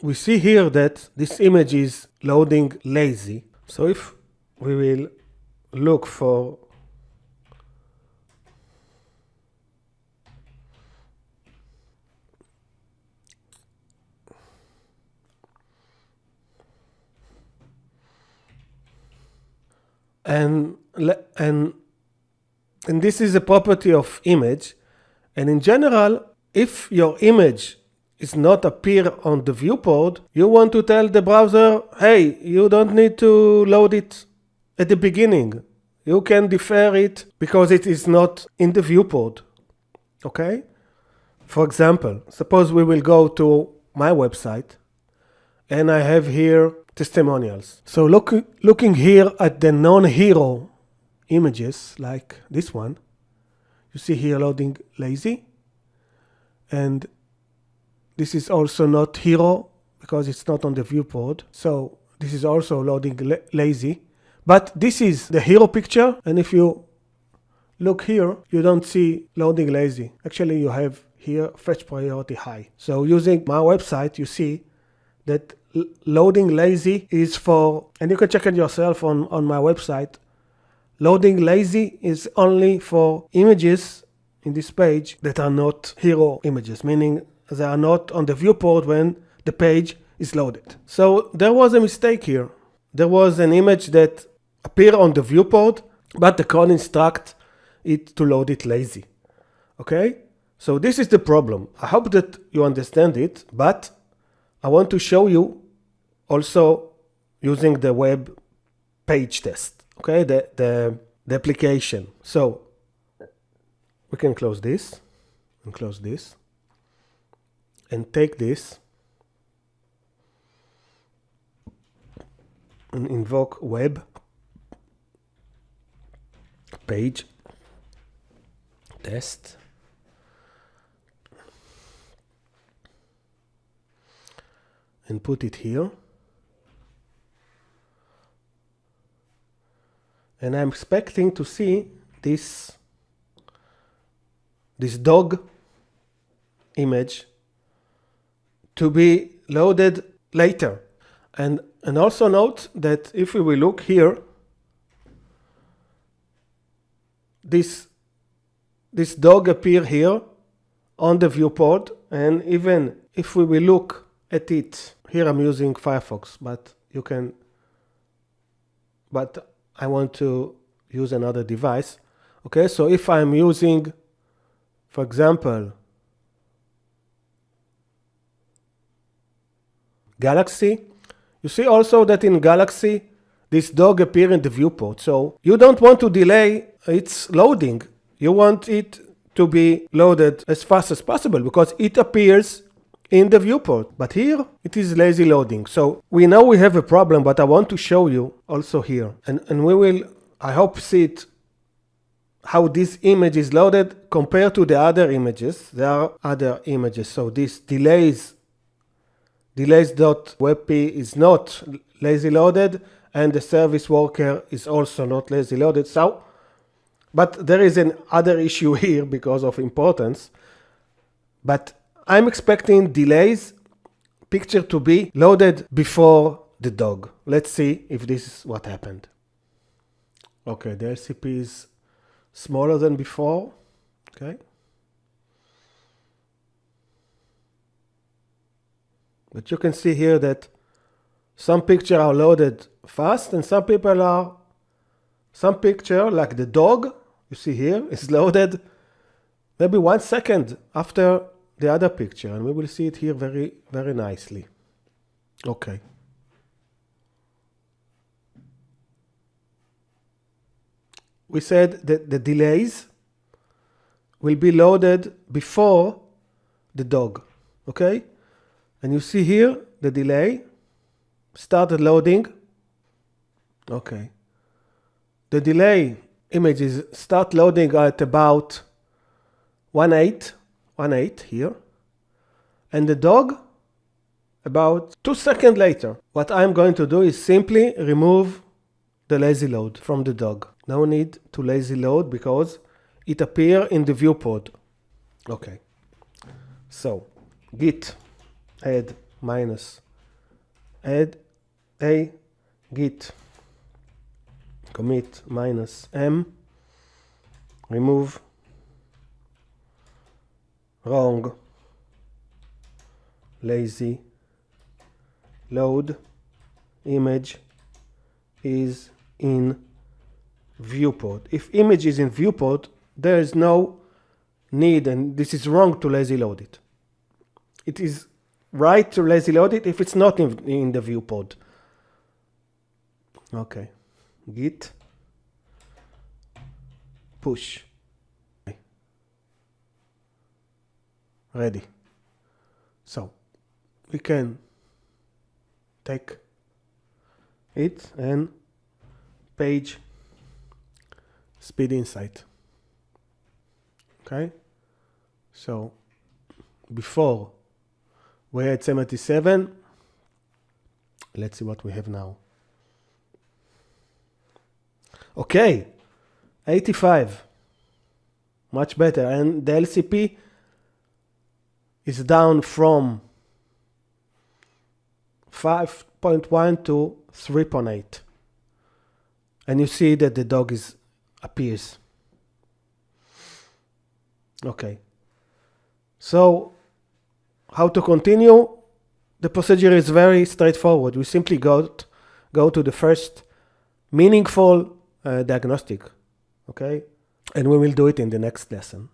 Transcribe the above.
we see here that this image is loading lazy. So if we will look for and this is a property of image, and in general, if your image is not appear on the viewport, you want to tell the browser, hey, you don't need to load it at the beginning. You can defer it because it is not in the viewport. Okay? For example, suppose we will go to my website and I have here testimonials. So looking here at the non-hero images like this one, you see here loading lazy, and this is also not hero because it's not on the viewport. So this is also loading lazy, but this is the hero picture, and if you look here, you don't see loading lazy. Actually, you have here fetch priority high. So using my website, you see that loading lazy is for, and you can check it yourself on my website, loading lazy is only for images in this page that are not hero images, meaning they are not on the viewport when the page is loaded. So there was a mistake here. There was an image that appeared on the viewport, but the code instructs it to load it lazy. Okay? So this is the problem. I hope that you understand it, but I want to show you also using the web page test. Okay, the application. So we can close this and close this and take this and invoke web page test. And put it here. And I'm expecting to see this dog image to be loaded later. And also note that if we will look here, this dog appear here on the viewport, and even if we will look at it, here I'm using Firefox, but I want to use another device. Okay, so if I'm using, for example, Galaxy, you see also that in Galaxy, this dog appears in the viewport. So you don't want to delay its loading. You want it to be loaded as fast as possible because it appears in the viewport. But here it is lazy loading. So we know we have a problem, but I want to show you also here. And we will, I hope, see it, how this image is loaded compared to the other images. There are other images. So this delays.webp is not lazy loaded, and the service worker is also not lazy loaded. So, but there is an other issue here because of importance. But I'm expecting delays picture to be loaded before the dog. Let's see if this is what happened. Okay, the LCP is smaller than before. Okay. But you can see here that some pictures are loaded fast and some picture like the dog, you see here, is loaded maybe 1 second after the other picture, and we will see it here very, very nicely. Okay. We said that the delays will be loaded before the dog. Okay? And you see here the delay started loading. Okay. The delay images start loading at about 1.8 here, and the dog about 2 seconds later. What I'm going to do is simply remove the lazy load from the dog. No need to lazy load because it appears in the viewport. Okay, so git add minus add a git commit -m, remove wrong lazy load image is in viewport. If image is in viewport, there is no need, and this is wrong, to lazy load it. It is right to lazy load it if it's not in the viewport. Okay, git push. Ready. So we can take it and page speed insight. Okay, so before we had 77, let's see what we have now. Okay, 85, much better, and the LCP is down from 5.1 to 3.8, and you see that the dog appears. Okay, so how to continue? The procedure is very straightforward. We simply go to the first meaningful diagnostic, okay, and we will do it in the next lesson.